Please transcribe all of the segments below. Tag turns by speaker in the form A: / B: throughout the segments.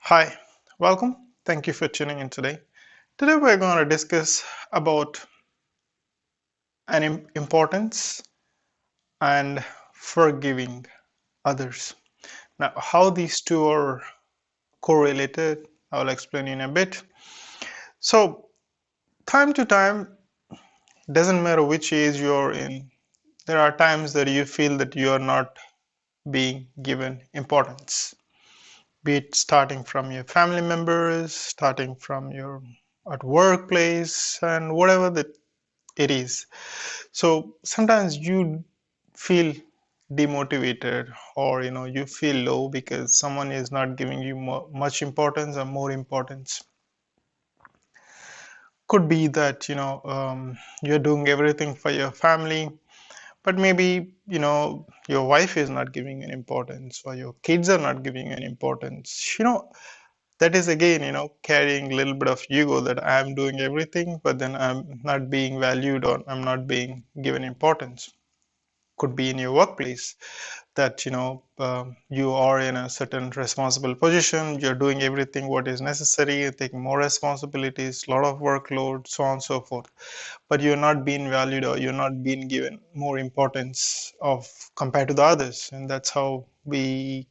A: Hi, welcome. Thank you for tuning in today. Today we're going to discuss about importance and forgiving others. Now, how these two are correlated, I'll explain in a bit. So, time to time, doesn't matter which age you're in, there are times that you feel that you are not being given importance. Be it starting from your family members, starting from your at workplace, and whatever that it is. So sometimes you feel demotivated, or you feel low because someone is not giving you much importance or more importance. Could be that you're doing everything for your family, but maybe your wife is not giving an importance, or your kids are not giving an importance. That is again carrying a little bit of ego, that I'm doing everything but then I'm not being valued, or I'm not being given importance. Could be in your workplace, that you are in a certain responsible position, you're doing everything what is necessary, you're taking more responsibilities, a lot of workload, so on and so forth, but you're not being valued, or you're not being given more importance of compared to the others. And that's how we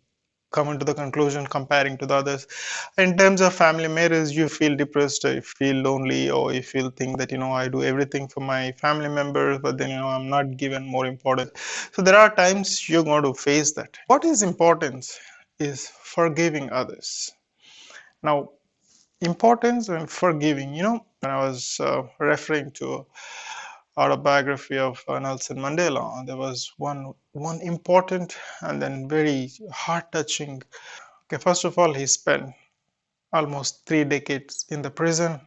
A: come into the conclusion, comparing to the others. In terms of family matters, you feel depressed, or you feel lonely, or you feel think that I do everything for my family members, but then I'm not given more importance. So there are times you're going to face that. What is importance is forgiving others. Now, importance and forgiving, when I was referring to autobiography of Nelson Mandela, there was one important and then very heart touching. Okay, first of all, he spent almost 3 decades in the prison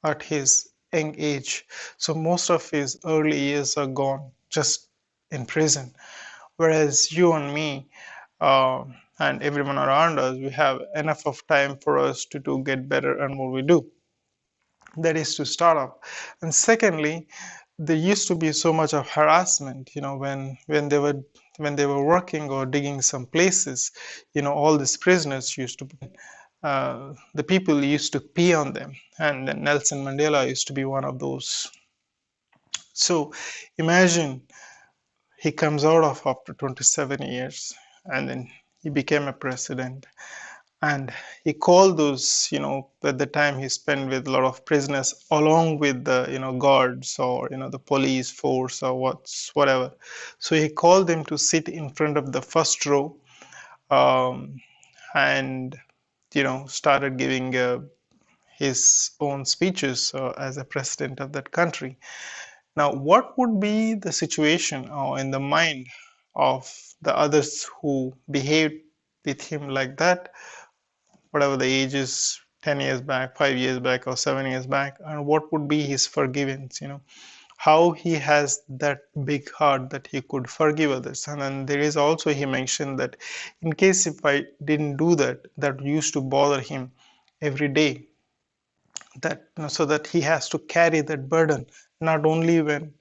A: at his young age. So most of his early years are gone just in prison. Whereas you and me, uh, and everyone around us, we have enough of time for us to get better and what we do. That is to start up. And secondly, there used to be so much of harassment, when they were working or digging some places, all these prisoners used to the people used to pee on them, and then Nelson Mandela used to be one of those. So imagine he comes out of after 27 years, and then he became a president, and he called those, at the time he spent with a lot of prisoners along with the guards, or the police force, or whatever. So he called them to sit in front of the first row, um, and started giving his own speeches as a president of that country. Now, what would be the situation in the mind of the others who behaved with him like that, whatever the age is, 10 years back, 5 years back, or 7 years back, and what would be his forgiveness, how he has that big heart that he could forgive others. And then there is also, he mentioned that in case if I didn't do that, that used to bother him every day, that so that he has to carry that burden, not only when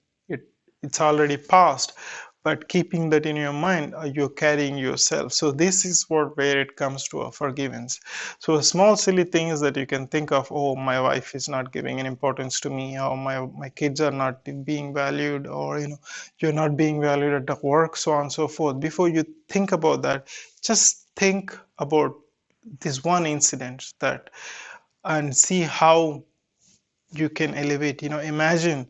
A: it's already past, but keeping that in your mind, you're carrying yourself. So this is where it comes to a forgiveness. So a small silly things that you can think of, oh, my wife is not giving an importance to me, or my kids are not being valued, or you're not being valued at the work, so on and so forth. Before you think about that, just think about this one incident, that and see how you can elevate. Imagine,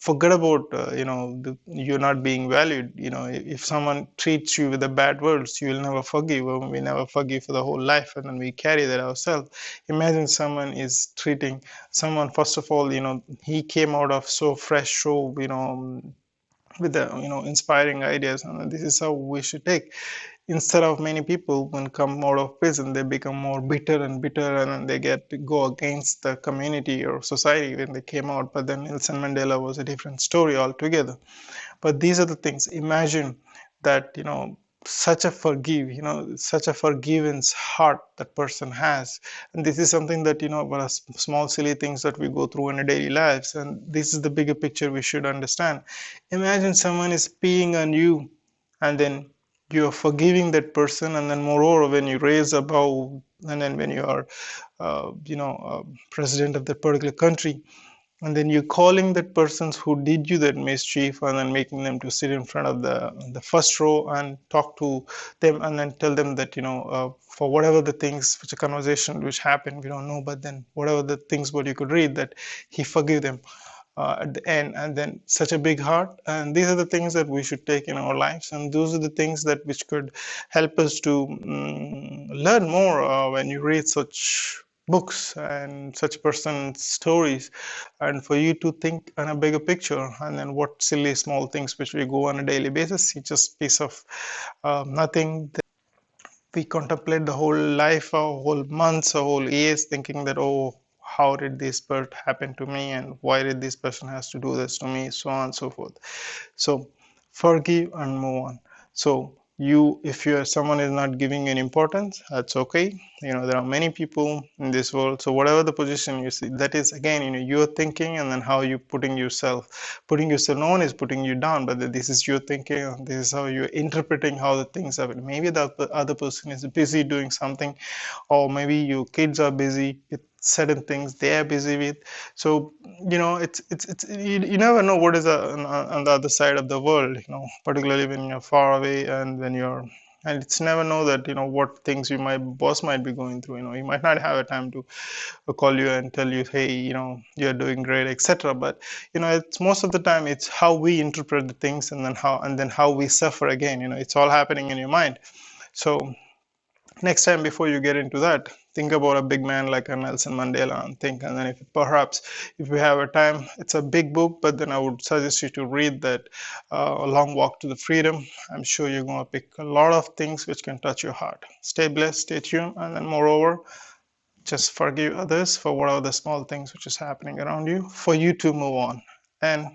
A: forget about you're not being valued. If someone treats you with the bad words, you will never forgive, or we never forgive for the whole life, and then we carry that ourselves. Imagine someone is treating someone, first of all, he came out of so fresh, so with the inspiring ideas, and this is how we should take. Instead of many people when come out of prison, they become more bitter and bitter, and then they get to go against the community or society when they came out. But then Nelson Mandela was a different story altogether. But these are the things. Imagine that such a forgiveness heart that person has. And this is something that what are small silly things that we go through in our daily lives, and this is the bigger picture we should understand. Imagine someone is peeing on you, and then you're forgiving that person, and then moreover when you raise above, and then when you are president of that particular country, and then you're calling that persons who did you that mischief, and then making them to sit in front of the first row and talk to them, and then tell them that for whatever the things which a conversation which happened, we don't know, but then whatever the things what you could read, that he forgive them at the end, and then such a big heart. And these are the things that we should take in our lives, and those are the things that which could help us to learn more when you read such books and such person's stories, and for you to think on a bigger picture, and then what silly small things which we go on a daily basis, it's just piece of nothing. We contemplate the whole life, or whole months, or whole years, thinking that, oh, how did this birth happen to me, and why did this person has to do this to me, so on and so forth. So forgive and move on. So if you're someone is not giving you an importance, that's okay. There are many people in this world. So whatever the position you see, that is again, you're thinking, and then how you putting yourself, no one is putting you down, but this is your thinking, and this is how you're interpreting how the things are. Maybe the other person is busy doing something, or maybe your kids are busy with certain things they are busy with. So it's you never know what is on the other side of the world, particularly when you're far away, and it's never know that what things my boss might be going through. He might not have a time to call you and tell you, hey, you're doing great, etc. But it's most of the time it's how we interpret the things, and then how we suffer again. It's all happening in your mind. So next time, before you get into that, think about a big man like a Nelson Mandela, and think. And then if we have a time, it's a big book, but then I would suggest you to read that A Long Walk to the Freedom. I'm sure you're going to pick a lot of things which can touch your heart. Stay blessed, stay tuned, and then moreover, just forgive others for whatever the small things which is happening around you, for you to move on. And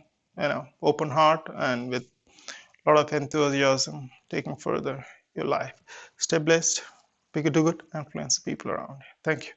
A: open heart, and with a lot of enthusiasm, taking further your life. Stay blessed, be good, do good, influence people around you. Thank you.